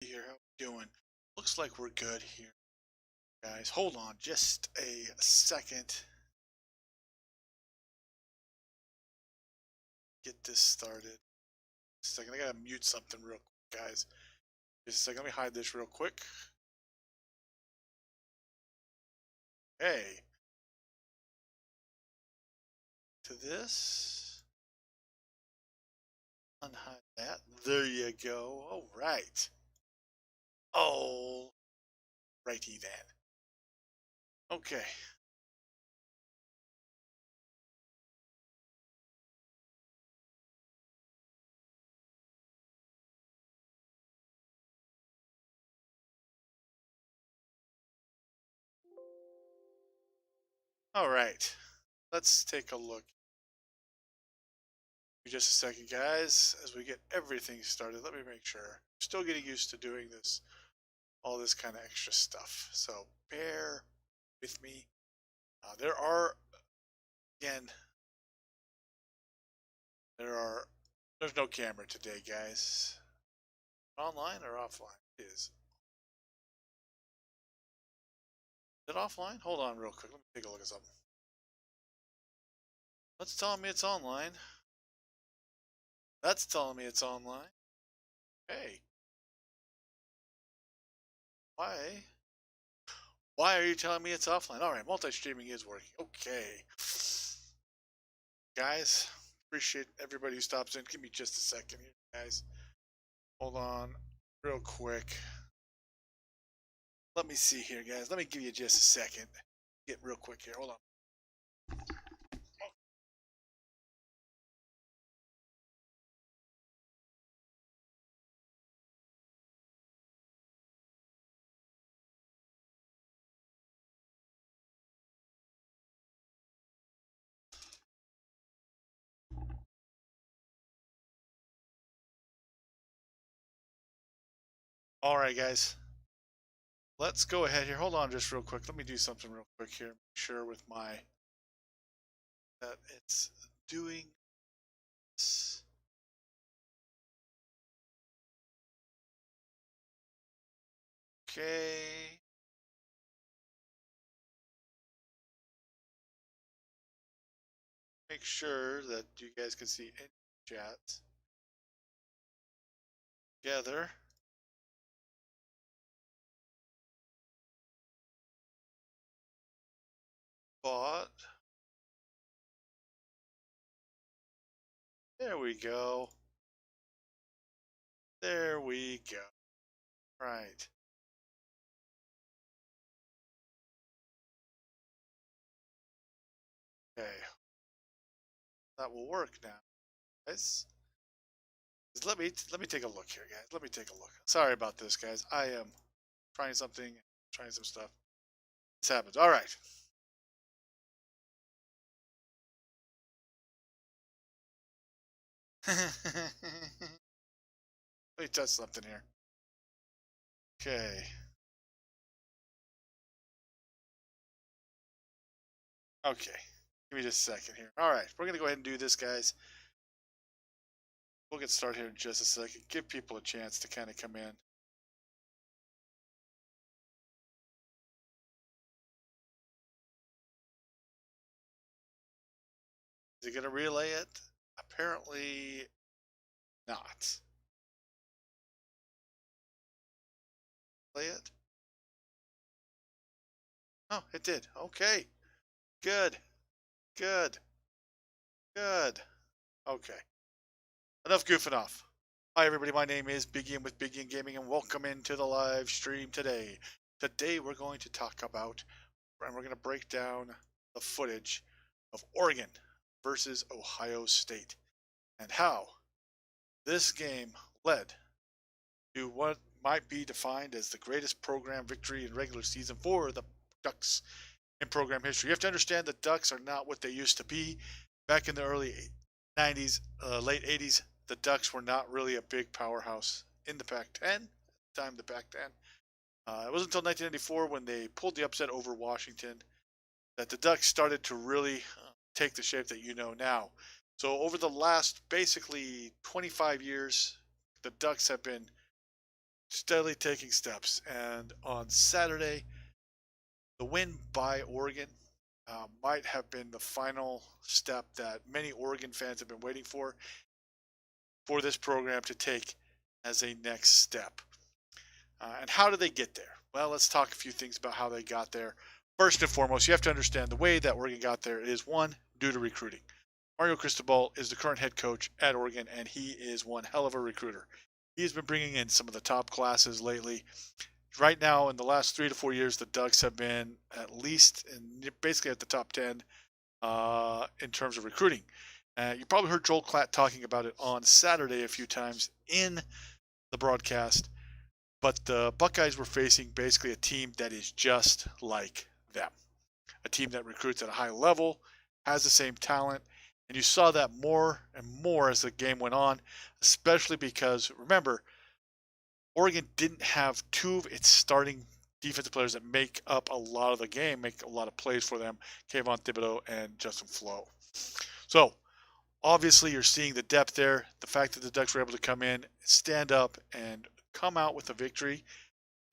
Here, how we doing? Looks like we're good here, guys. Hold on just a second. Get this started. Just a second, I gotta mute something real quick, guys. Just a second, let me hide this real quick. Hey. To this. Unhide that. There you go. All right. Oh, righty then. Okay. All right. Let's take a look. Just a second, guys, as we get everything started. Let me make sure. I'm still getting used to doing this, all this kind of extra stuff. So bear with me. Again, there's no camera today, guys. Online or offline? It is. Is it offline? Hold on real quick. Let me take a look at something. That's telling me it's online. That's telling me it's online. Hey. Why? Why are you telling me it's offline? All right, multi-streaming is working. Okay. Guys, appreciate everybody who stops in. Give me just a second here, guys. Hold on real quick. Let me see here, guys. Let me give you just a second. Get real quick here. Hold on. All right, guys. Let's go ahead here. Hold on just real quick. Let me do something real quick here. Make sure with my that it's doing this. Okay. Make sure that you guys can see in chat together. But there we go. There we go. Right. Okay. That will work now. Guys. Let me take a look here, guys. Let me take a look. Sorry about this, guys. I am trying something, trying some stuff. This happens. All right. Let me touch something here. Okay. Okay. Give me just a second here. All right. We're going to go ahead and do this, guys. We'll get started here in just a second. Give people a chance to kind of come in. Is he going to relay it? Apparently not. Play it? Oh, it did. Okay. Good. Good. Good. Okay. Enough goofing off. Hi everybody, my name is Biggien with Biggien Gaming and welcome into the live stream today. Today we're going to talk about, and we're going to break down the footage of Oregon versus Ohio State and how this game led to what might be defined as the greatest program victory in regular season for the Ducks in program history. You have to understand the Ducks are not what they used to be. Back in the early 90s, late 80s, the Ducks were not really a big powerhouse in the Pac-10. Time the Pac-10. It wasn't until 1994 when they pulled the upset over Washington that the Ducks started to really take the shape that you know now. So over the last basically 25 years, the Ducks have been steadily taking steps. And on Saturday, the win by Oregon might have been the final step that many Oregon fans have been waiting for this program to take as a next step. And how did they get there? Well, let's talk a few things about how they got there. First and foremost, you have to understand the way that Oregon got there is, one, due to recruiting. Mario Cristobal is the current head coach at Oregon, and he is one hell of a recruiter. He has been bringing in some of the top classes lately. Right now, in the last 3 to 4 years, the Ducks have been at least basically at the top 10 in terms of recruiting. You probably heard Joel Klatt talking about it on Saturday a few times in the broadcast. But the Buckeyes were facing basically a team that is just like them. A team that recruits at a high level, has the same talent, and you saw that more and more as the game went on, especially because, remember, Oregon didn't have two of its starting defensive players that make up a lot of the game, make a lot of plays for them, Kayvon Thibodeau and Justin Flo. So, obviously, you're seeing the depth there. The fact that the Ducks were able to come in, stand up, and come out with a victory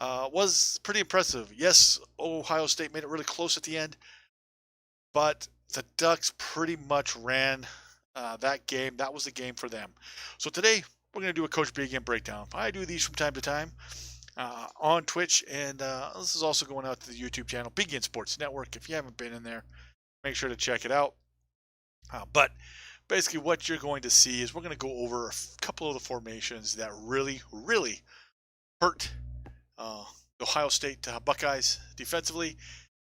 was pretty impressive. Yes, Ohio State made it really close at the end, but the Ducks pretty much ran that game. That was the game for them. So today, we're going to do a Coach Biggien breakdown. I do these from time to time on Twitch, and this is also going out to the YouTube channel, Biggien Sports Network. If you haven't been in there, make sure to check it out. But basically what you're going to see is we're going to go over a couple of the formations that really, really hurt the Ohio State Buckeyes defensively.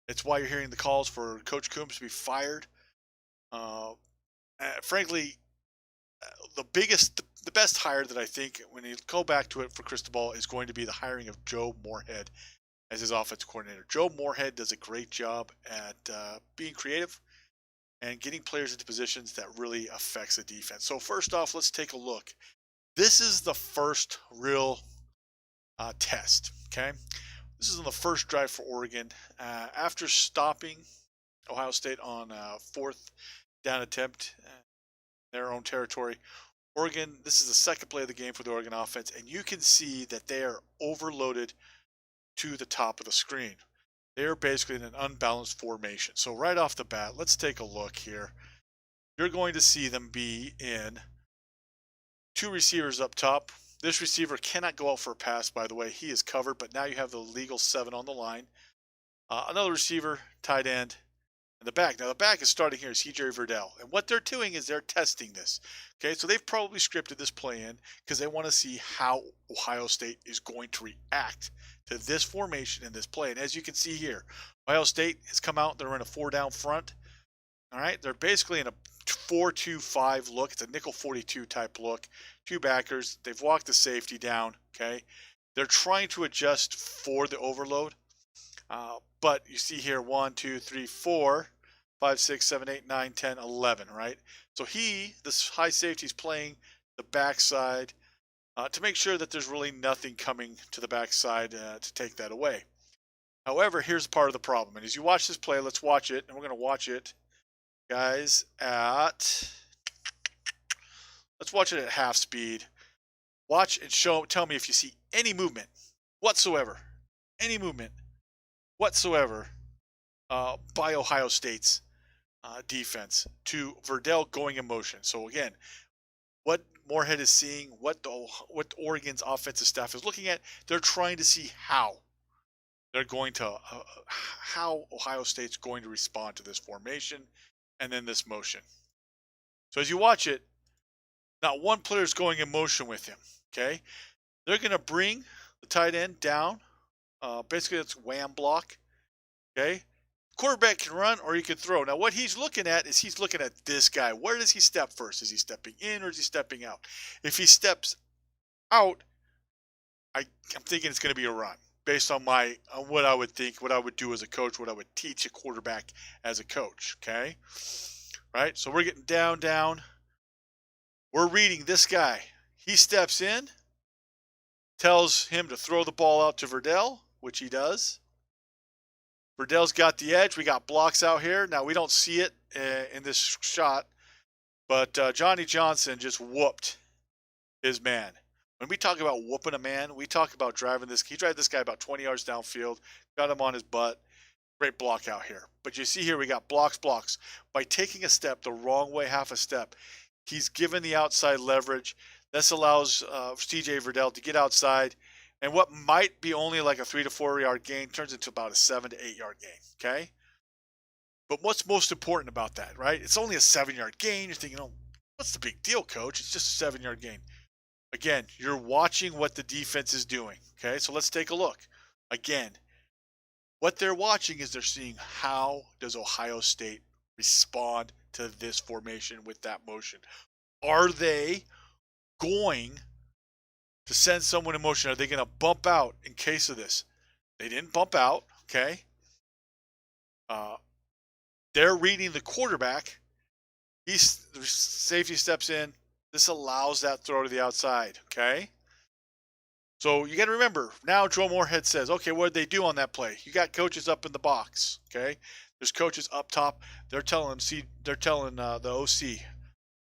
It's why you're hearing the calls for Coach Coombs to be fired. Frankly, the best hire that I think, when you go back to it for Cristobal, is going to be the hiring of Joe Moorhead as his offensive coordinator. Joe Moorhead does a great job at being creative and getting players into positions that really affects the defense. So first off, let's take a look. This is the first real test, okay? This is on the first drive for Oregon. After stopping Ohio State on a fourth down attempt in their own territory, Oregon, this is the second play of the game for the Oregon offense, and you can see that they are overloaded to the top of the screen. They're basically in an unbalanced formation. So right off the bat, let's take a look here. You're going to see them be in two receivers up top. This receiver cannot go out for a pass, by the way. He is covered, but now you have the legal 7 on the line. Another receiver, tight end, in the back. Now, the back is starting here is Jerry Verdell. And what they're doing is they're testing this. Okay, so they've probably scripted this play in because they want to see how Ohio State is going to react to this formation in this play. And as you can see here, Ohio State has come out. They're in a 4-down front. All right, they're basically in a 4-2-5 look. It's a nickel 42 type look. Two backers. They've walked the safety down. Okay, they're trying to adjust for the overload. But you see here 1, 2, 3, 4, 5, 6, 7, 8, 9, 10, 11, right? So this high safety is playing the backside to make sure that there's really nothing coming to the backside to take that away. However, here's part of the problem. And as you watch this play, let's watch it. And we're going to watch it, guys, let's watch it at half speed. Watch and tell me if you see any movement whatsoever. Any movement whatsoever by Ohio State's defense to Verdell going in motion. So again, what Moorhead is seeing, what Oregon's offensive staff is looking at, they're trying to see how they're going to how Ohio State's going to respond to this formation and then this motion. So as you watch it, not one player is going in motion with him. Okay, they're going to bring the tight end down. Basically, it's wham block. Okay, quarterback can run or he can throw. Now, what he's looking at is he's looking at this guy. Where does he step first? Is he stepping in or is he stepping out? If he steps out, I'm thinking it's going to be a run based on what I would think, what I would do as a coach, what I would teach a quarterback as a coach. Okay, right? So we're getting down. We're reading this guy. He steps in, tells him to throw the ball out to Verdell, which he does. Verdell's got the edge. We got blocks out here. Now, we don't see it in this shot, but Johnny Johnson just whooped his man. When we talk about whooping a man, we talk about driving this. He drive this guy about 20 yards downfield, got him on his butt. Great block out here. But you see here, we got blocks. By taking a step the wrong way, half a step, he's given the outside leverage. This allows CJ Verdell to get outside. And what might be only like a 3 to 4 yard gain turns into about a 7 to 8 yard gain. Okay. But what's most important about that, right? It's only a 7-yard gain. You're thinking, oh, what's the big deal, coach? It's just a 7-yard gain. Again, you're watching what the defense is doing. Okay. So let's take a look. Again, what they're watching is they're seeing how does Ohio State respond to this formation with that motion. Are they going to send someone in motion? Are they going to bump out in case of this? They didn't bump out, okay? They're reading the quarterback. The safety steps in. This allows that throw to the outside, okay? So you got to remember, now Joe Moorhead says, okay, what did they do on that play? You got coaches up in the box, okay? There's coaches up top. They're telling the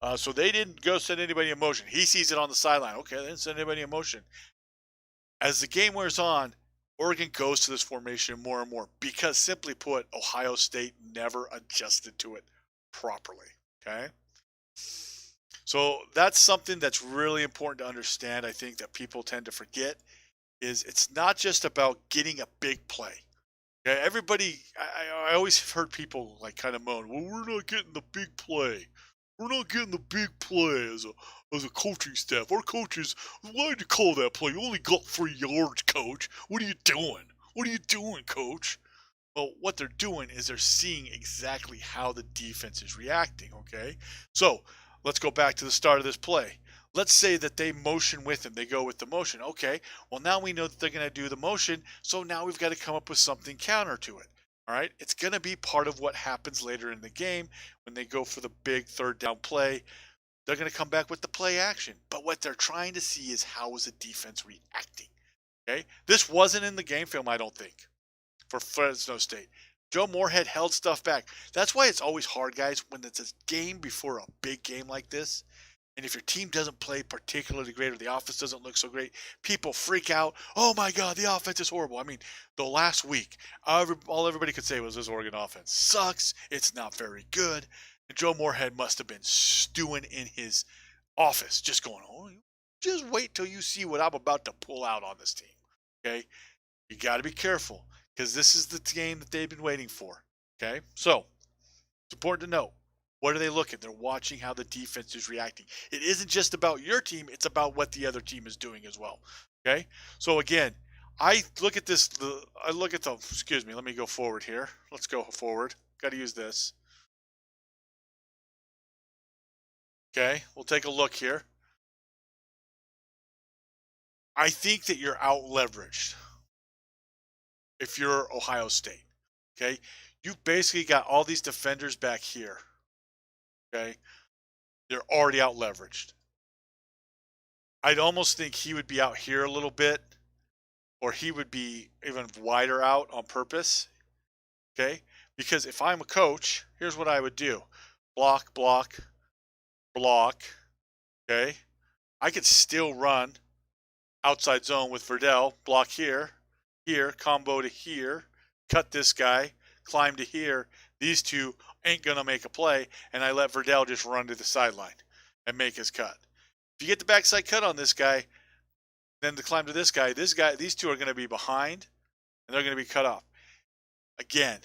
OC. So they didn't go send anybody in motion. He sees it on the sideline. Okay, they didn't send anybody in motion. As the game wears on, Oregon goes to this formation more and more because, simply put, Ohio State never adjusted to it properly, okay? So that's something that's really important to understand. I think that people tend to forget is it's not just about getting a big play. Okay, everybody, I always have heard people like kind of moan, well, we're not getting the big play. We're not getting the big play as a coaching staff. Our coaches, why did you call that play? You only got 3 yards, coach. What are you doing? What are you doing, coach? Well, what they're doing is they're seeing exactly how the defense is reacting, okay? So let's go back to the start of this play. Let's say that they motion with him. They go with the motion. Okay, well, now we know that they're going to do the motion, so now we've got to come up with something counter to it. All right, it's going to be part of what happens later in the game when they go for the big third down play. They're going to come back with the play action. But what they're trying to see is how is the defense reacting. Okay, this wasn't in the game film, I don't think, for Fresno State. Joe Moorhead held stuff back. That's why it's always hard, guys, when it's a game before a big game like this. And if your team doesn't play particularly great or the offense doesn't look so great, people freak out. Oh, my God, the offense is horrible. I mean, the last week, all everybody could say was this Oregon offense sucks. It's not very good. And Joe Moorhead must have been stewing in his office, just going, oh, just wait till you see what I'm about to pull out on this team. Okay? You got to be careful because this is the game that they've been waiting for. Okay? So, it's important to know. What are they looking? They're watching how the defense is reacting. It isn't just about your team. It's about what the other team is doing as well. Okay? So, again, I look at this. Excuse me, let me go forward here. Let's go forward. Got to use this. Okay? We'll take a look here. I think that you're out leveraged if you're Ohio State. Okay? You've basically got all these defenders back here. Okay? They're already out leveraged. I'd almost think he would be out here a little bit, or he would be even wider out on purpose. Okay? Because if I'm a coach, here's what I would do. Block, block, block. Okay? I could still run outside zone with Verdell, block here, combo to here, cut this guy, climb to here. These two ain't going to make a play, and I let Verdell just run to the sideline and make his cut. If you get the backside cut on this guy, then to climb to this guy, these two are going to be behind, and they're going to be cut off. Again,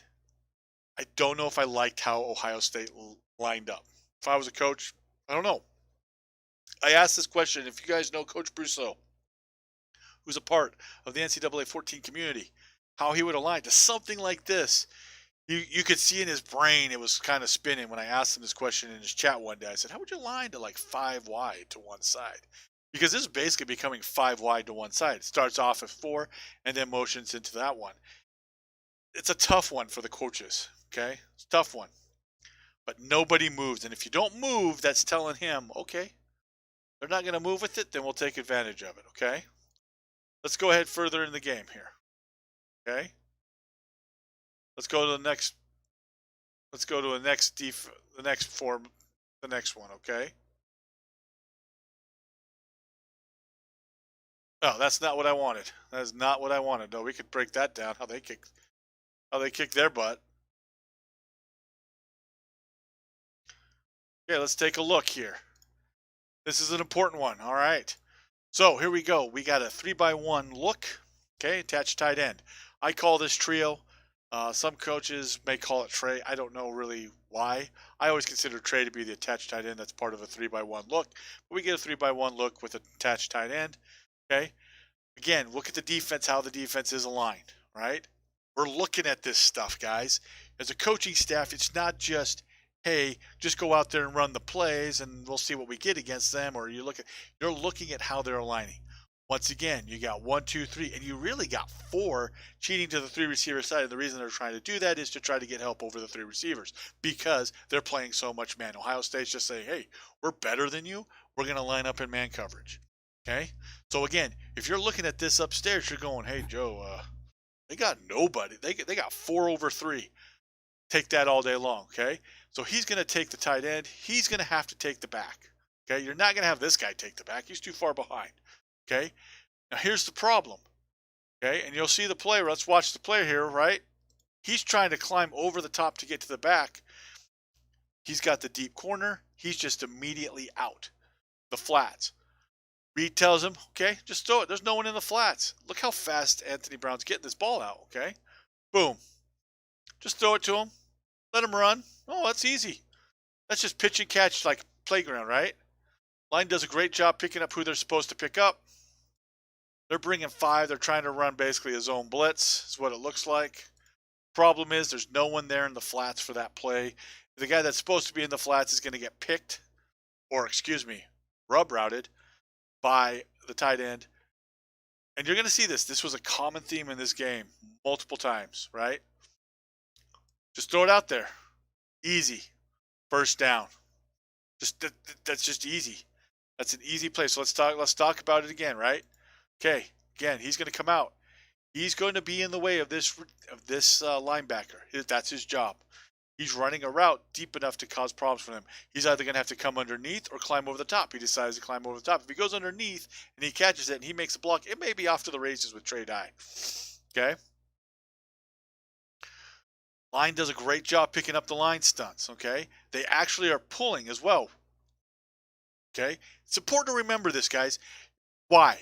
I don't know if I liked how Ohio State lined up. If I was a coach, I don't know. I asked this question. If you guys know Coach Brousseau, who's a part of the NCAA 14 community, how he would align to something like this. You could see in his brain it was kind of spinning when I asked him this question in his chat one day. I said, how would you align to like 5 wide to one side? Because this is basically becoming 5 wide to one side. It starts off at 4 and then motions into that one. It's a tough one for the coaches, okay? It's a tough one. But nobody moves. And if you don't move, that's telling him, okay, they're not going to move with it, then we'll take advantage of it, okay? Let's go ahead further in the game here, okay? Let's go to the next. Let's go to the next one, okay? Oh, that's not what I wanted. That is not what I wanted. No, we could break that down. How they kick their butt. Okay, let's take a look here. This is an important one. All right. So here we go. We got a 3-by-1 look. Okay, attached tight end. I call this trio. Some coaches may call it Trey. I don't know really why. I always consider Trey to be the attached tight end. That's part of a 3-by-1 look. But we get a 3-by-1 look with an attached tight end. Okay. Again, look at the defense, how the defense is aligned, right? We're looking at this stuff, guys. As a coaching staff, it's not just, hey, just go out there and run the plays and we'll see what we get against them. Or you're looking at how they're aligning. Once again, you got 1, 2, 3, and you really got 4 cheating to the 3 receiver side. And the reason they're trying to do that is to try to get help over the 3 receivers because they're playing so much man. Ohio State's just saying, hey, we're better than you. We're going to line up in man coverage. Okay. So again, if you're looking at this upstairs, you're going, hey, Joe, they got nobody. They got 4 over 3. Take that all day long. Okay. So he's going to take the tight end. He's going to have to take the back. Okay. You're not going to have this guy take the back. He's too far behind. Okay. Now here's the problem. Okay. And you'll see the play. Let's watch the play here, right? He's trying to climb over the top to get to the back. He's got the deep corner. He's just immediately out. The flats. Reed tells him, okay, just throw it. There's no one in the flats. Look how fast Anthony Brown's getting this ball out, okay? Boom. Just throw it to him. Let him run. Oh, that's easy. That's just pitch and catch like playground, right? Line does a great job picking up who they're supposed to pick up. They're bringing 5. They're trying to run basically a zone blitz is what it looks like. Problem is there's no one there in the flats for that play. The guy that's supposed to be in the flats is going to get picked or, rub routed by the tight end. And you're going to see this. This was a common theme in this game multiple times, right? Just throw it out there. Easy. First down. That's just easy. That's an easy play. So let's talk about it again, right? Okay. Again, he's going to come out. He's going to be in the way of this linebacker. That's his job. He's running a route deep enough to cause problems for him. He's either going to have to come underneath or climb over the top. He decides to climb over the top. If he goes underneath and he catches it and he makes a block, it may be off to the races with Trey Dye. Okay? Line does a great job picking up the line stunts. Okay? They actually are pulling as well. Okay? It's important to remember this, guys. Why?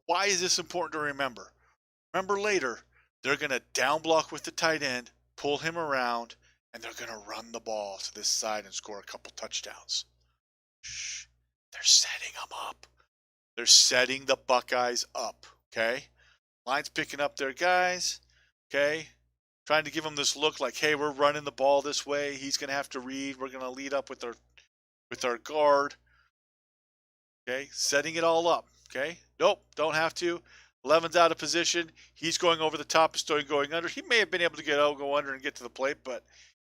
Why is this important to remember? Remember later, they're going to down block with the tight end, pull him around, and they're going to run the ball to this side and score a couple touchdowns. Shh. They're setting them up. They're setting the Buckeyes up, okay? Line's picking up their guys, okay? Trying to give them this look like, hey, we're running the ball this way. He's going to have to read. We're going to lead up with our guard, okay? Setting it all up, okay? Nope, don't have to. 11's out of position. He's going over the top instead of going under. He may have been able to go under and get to the plate, but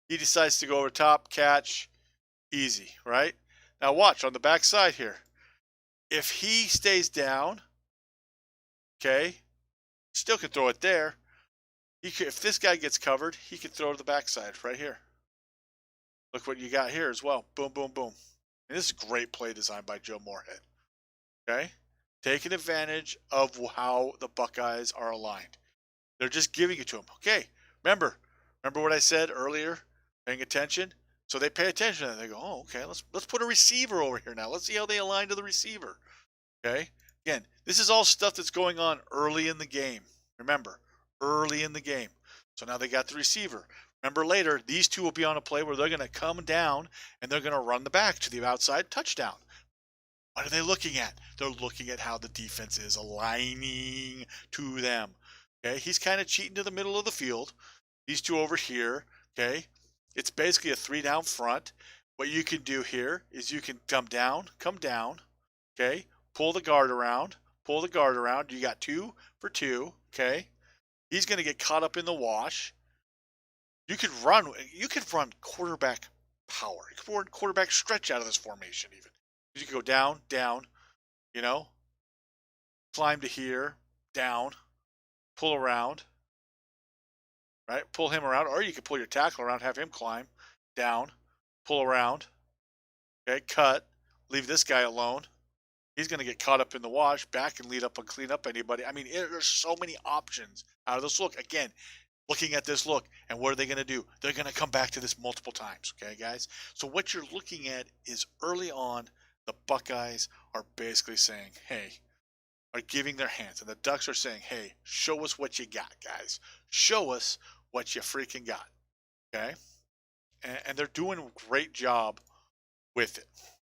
he decides to go over top, catch, easy, right? Now watch on the back side here. If he stays down, okay, still can throw it there. If this guy gets covered, he can throw to the backside right here. Look what you got here as well. Boom, boom, boom. And this is great play design by Joe Moorhead. Okay? Taking advantage of how the Buckeyes are aligned. They're just giving it to him. Okay, remember what I said earlier? Paying attention. So they pay attention and they go, oh, okay, let's put a receiver over here now. Let's see how they align to the receiver. Okay? Again, this is all stuff that's going on early in the game. Remember, early in the game. So now they got the receiver. Remember later, these two will be on a play where they're going to come down and they're going to run the back to the outside touchdown. What are they looking at? They're looking at how the defense is aligning to them. Okay, he's kind of cheating to the middle of the field. These two over here, okay? It's basically a 3-down front. What you can do here is you can come down, okay? Pull the guard around. You got 2 for 2, okay? He's going to get caught up in the wash. You could run quarterback power. You could run quarterback stretch out of this formation even. You can go down, climb to here, down, pull around, right? Pull him around, or you can pull your tackle around, have him climb, down, pull around, okay, cut, leave this guy alone, He's going to get caught up in the wash, back and lead up and clean up anybody. I mean, there's so many options out of this look. Again, looking at this look, and what are they going to do? They're going to come back to this multiple times, okay, guys? So what you're looking at is early on, the Buckeyes are basically saying, hey, are giving their hands, and the Ducks are saying, hey, show us what you got, guys. Show us what you freaking got, okay? And they're doing a great job with it,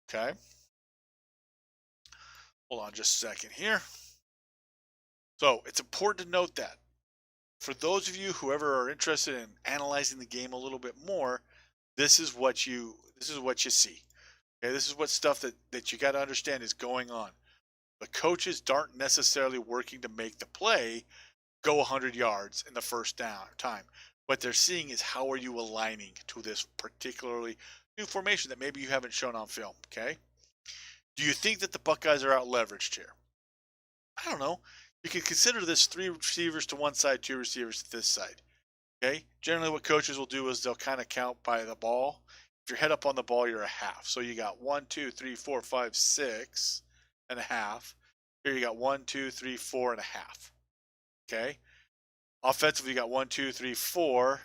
okay? Hold on just a second here. So it's important to note that for those of you who ever are interested in analyzing the game a little bit more, this is what you see. Okay, this is what stuff that you got to understand is going on. The coaches aren't necessarily working to make the play go 100 yards in the first down time. What they're seeing is how are you aligning to this particularly new formation that maybe you haven't shown on film, okay? Do you think that the Buckeyes are out leveraged here? I don't know. You can consider this 3 receivers to one side, 2 receivers to this side. Okay? Generally what coaches will do is they'll kind of count by the ball. If you're head up on the ball, you're a half. So you got 1, 2, 3, 4, 5, 6 and a half. Here you got 1, 2, 3, 4 and a half. Okay? Offensively, you got 1, 2, 3, 4,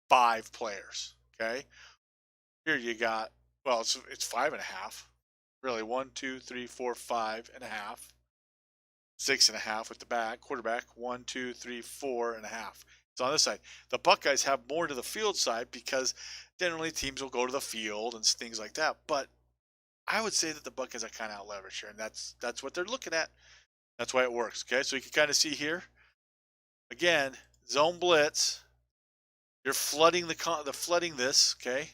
5 players. Okay? Here you got, well, it's 5 and a half. Really, 1, 2, 3, 4, 5 and a half. 6 and a half with the quarterback. 1, 2, 3, 4 and a half. It's on this side. The Buckeyes have more to the field side because generally teams will go to the field and things like that. But I would say that the Buckeyes are kind of out leveraged here, and that's what they're looking at. That's why it works. Okay, so you can kind of see here. Again, zone blitz. You're flooding flooding this. Okay,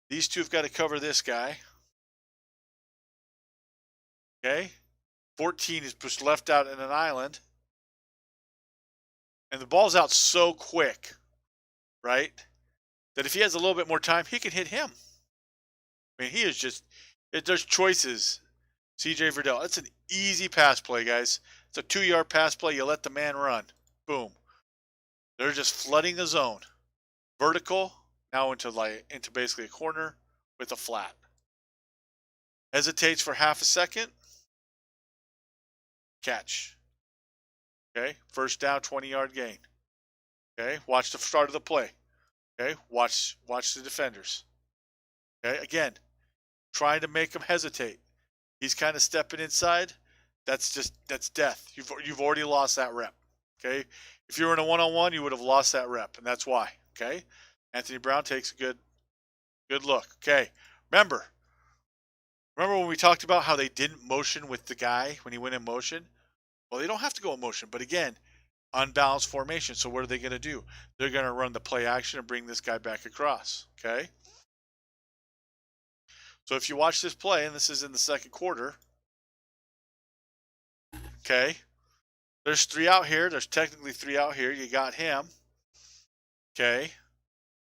these two have got to cover this guy. Okay, 14 is just left out in an island. And the ball's out so quick, right, that if he has a little bit more time, he can hit him. I mean, he is just, there's choices. C.J. Verdell, it's an easy pass play, guys. It's a 2-yard pass play. You let the man run. Boom. They're just flooding the zone. Vertical, now into basically a corner with a flat. Hesitates for half a second. Catch. Okay, first down, 20-yard gain. Okay, watch the start of the play. Okay, watch the defenders. Okay, again, trying to make him hesitate. He's kind of stepping inside. That's death. You've already lost that rep. Okay, if you were in a one-on-one, you would have lost that rep, and that's why. Okay, Anthony Brown takes a good look. Okay, remember when we talked about how they didn't motion with the guy when he went in motion? Well, they don't have to go in motion, but again, unbalanced formation. So what are they going to do? They're going to run the play action and bring this guy back across. Okay. So if you watch this play, and this is in the second quarter, okay, there's 3 out here. There's technically 3 out here. You got him. Okay.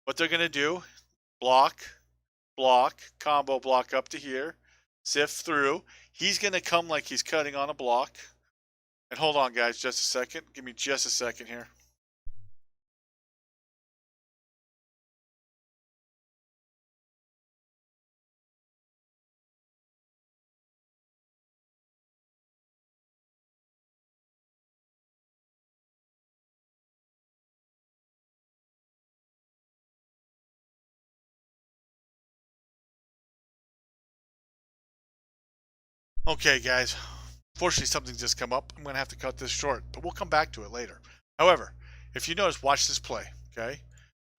What they're going to do, block, combo block up to here, sift through. He's going to come like he's cutting on a block. And hold on, guys, just a second. Give me just a second here. Okay, guys. Fortunately, something just come up. I'm going to have to cut this short, but we'll come back to it later. However, if you notice, watch this play, okay?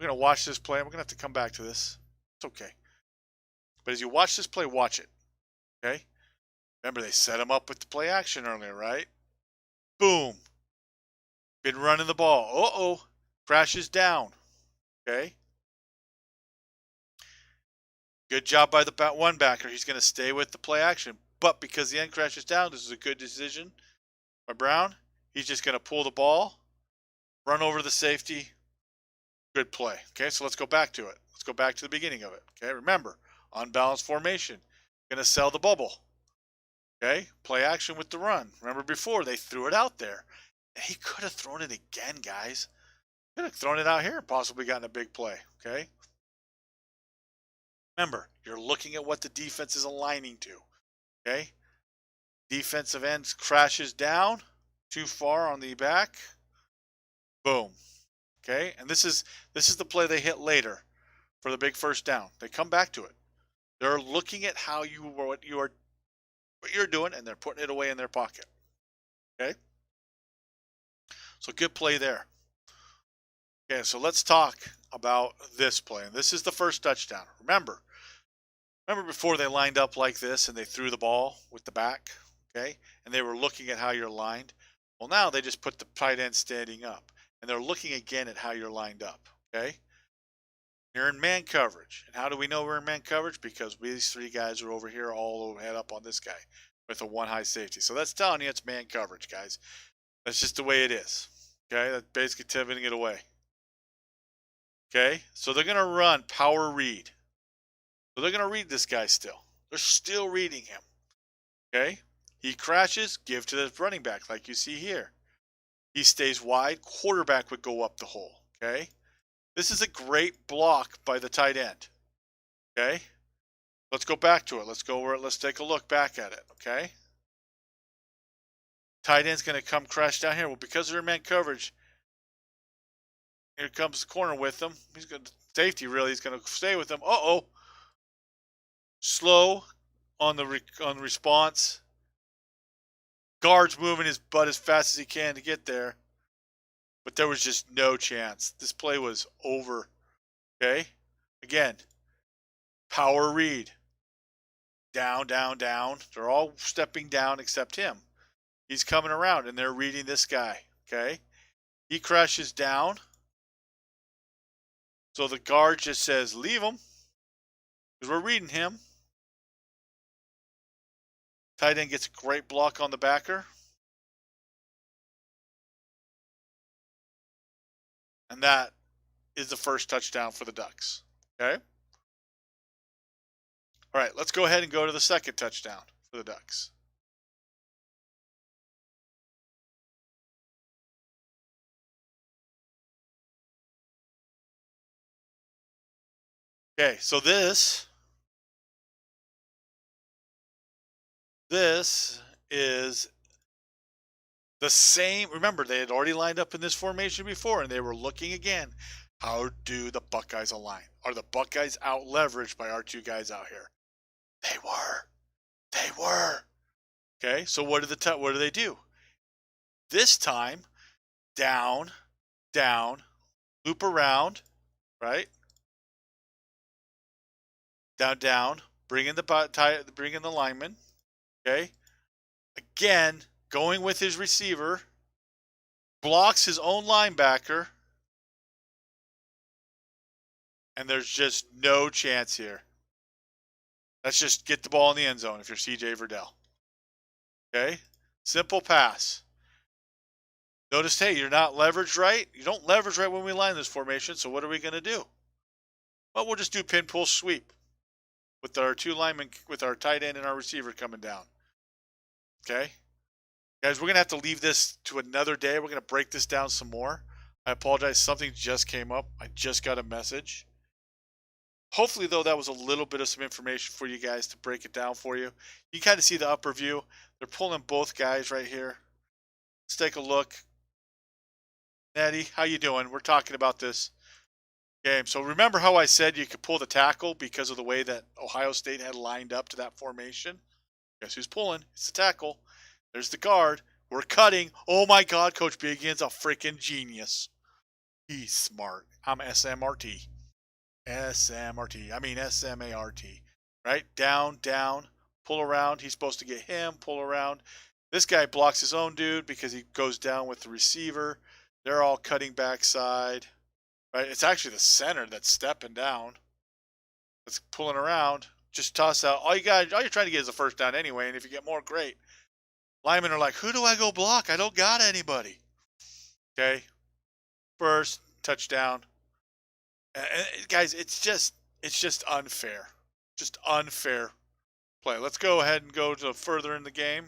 We're going to watch this play, and we're going to have to come back to this. It's okay. But as you watch this play, watch it, okay? Remember, they set him up with the play action earlier, right? Boom. Been running the ball. Uh-oh. Crashes down, okay? Good job by the one backer. He's going to stay with the play action. But because the end crashes down, this is a good decision by Brown. He's just going to pull the ball, run over the safety. Good play. Okay, so let's go back to it. Let's go back to the beginning of it. Okay, remember, unbalanced formation. Going to sell the bubble. Okay, play action with the run. Remember before, they threw it out there. He could have thrown it again, guys. Could have thrown it out here and possibly gotten a big play. Okay. Remember, you're looking at what the defense is aligning to. Okay? Defensive end crashes down too far on the back. Boom. Okay, and this is the play they hit later for the big first down. They come back to it. They're looking at how what you're doing, and they're putting it away in their pocket. Okay, so good play there. Okay, so let's talk about this play, and this is the first touchdown. Remember before they lined up like this and they threw the ball with the back, okay, and they were looking at how you're lined. Well, now they just put the tight end standing up, and they're looking again at how you're lined up, okay? You're in man coverage. And how do we know we're in man coverage? Because these three guys are over here all head up on this guy with a one high safety. So that's telling you it's man coverage, guys. That's just the way it is, okay? That's basically tipping it away. Okay, so they're going to run power read. So they're going to read this guy still. They're still reading him. Okay, he crashes, give to the running back like you see here. He stays wide, quarterback would go up the hole. Okay, this is a great block by the tight end. Okay, let's go back to it. Let's take a look back at it. Okay, tight end's going to come crash down here. Well, because they're in man coverage, here comes the corner with them. He's going to safety really. He's going to stay with them. Uh-oh. Slow on the response. Guard's moving his butt as fast as he can to get there. But there was just no chance. This play was over. Okay? Again, power read. Down, down, down. They're all stepping down except him. He's coming around and they're reading this guy. Okay? He crashes down. So the guard just says, leave him. Because we're reading him. Tight end gets a great block on the backer. And that is the first touchdown for the Ducks. Okay? All right, let's go ahead and go to the second touchdown for the Ducks. Okay, so this is the same. Remember, they had already lined up in this formation before, and they were looking again. How do the Buckeyes align? Are the Buckeyes out leveraged by our two guys out here? They were. They were. Okay, so what do they do? This time, down, down, loop around, right? Down, down, bring in the lineman. Okay, again, going with his receiver, blocks his own linebacker, and there's just no chance here. Let's just get the ball in the end zone if you're CJ Verdell. Okay, simple pass. Notice, hey, you're not leveraged right. You don't leverage right when we line this formation, so what are we going to do? Well, we'll just do pin, pull, sweep with our two linemen, with our tight end and our receiver coming down. Okay? Guys, we're going to have to leave this to another day. We're going to break this down some more. I apologize. Something just came up. I just got a message. Hopefully, though, that was a little bit of some information for you guys to break it down for you. You kind of see the upper view. They're pulling both guys right here. Let's take a look. Nettie, how you doing? We're talking about this game. So remember how I said you could pull the tackle because of the way that Ohio State had lined up to that formation? Guess who's pulling? It's the tackle. There's the guard. We're cutting. Oh my God, Coach Biggien's a freaking genius. He's smart. I'm SMRT. SMRT. I mean SMART. Right? Down, down. Pull around. He's supposed to get him. Pull around. This guy blocks his own dude because he goes down with the receiver. They're all cutting backside. Right? It's actually the center that's stepping down. It's pulling around. Just toss out. All you're trying to get is a first down anyway, and if you get more, great. Linemen are like, who do I go block? I don't got anybody. Okay. First touchdown. Guys, it's just unfair. Just unfair play. Let's go ahead and go to further in the game.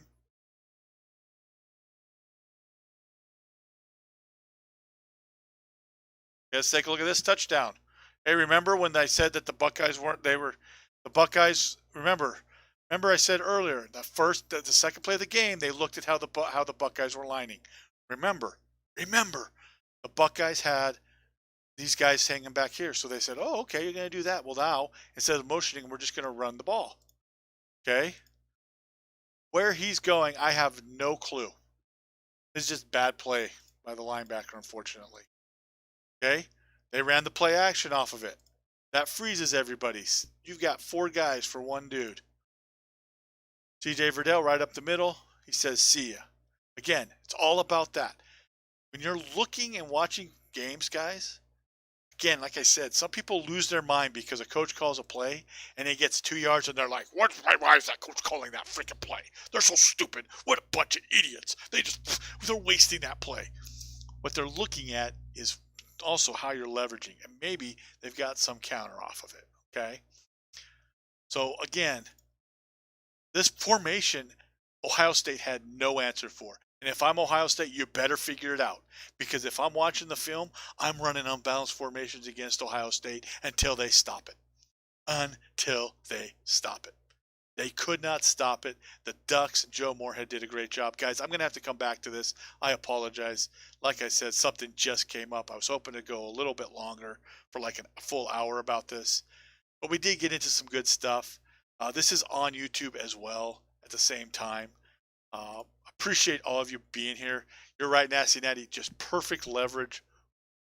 Let's take a look at this touchdown. Hey, remember when I said that the Buckeyes weren't, the Buckeyes, remember Remember I said earlier, the second play of the game, they looked at how the Buckeyes were lining. Remember, the Buckeyes had these guys hanging back here. So they said, oh, okay, you're going to do that. Well, now, instead of motioning, we're just going to run the ball. Okay? Where he's going, I have no clue. It's just bad play by the linebacker, unfortunately. Okay? They ran the play action off of it. That freezes everybody. You've got 4 guys for 1 dude. CJ Verdell right up the middle. He says, see ya. Again, it's all about that. When you're looking and watching games, guys, again, like I said, some people lose their mind because a coach calls a play and he gets 2 yards and they're like, why is that coach calling that freaking play? They're so stupid. What a bunch of idiots. They're wasting that play. What they're looking at is also how you're leveraging, and maybe they've got some counter off of it. Okay. So again, this formation, Ohio State had no answer for. And if I'm Ohio State, you better figure it out. Because if I'm watching the film, I'm running unbalanced formations against Ohio State until they stop it. Until they stop it. They could not stop it. The Ducks, Joe Moorhead did a great job. Guys, I'm going to have to come back to this. I apologize. Like I said, something just came up. I was hoping to go a little bit longer for like a full hour about this. But we did get into some good stuff. This is on YouTube as well at the same time. Appreciate all of you being here. You're right, Nasty Natty. Just perfect leverage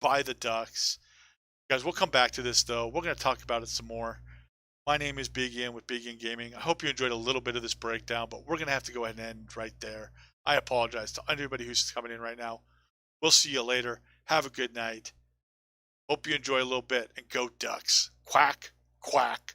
by the Ducks. Guys, we'll come back to this, though. We're going to talk about it some more. My name is Biggien with Biggien Gaming. I hope you enjoyed a little bit of this breakdown, but we're going to have to go ahead and end right there. I apologize to anybody who's coming in right now. We'll see you later. Have a good night. Hope you enjoy a little bit, and go Ducks. Quack, quack.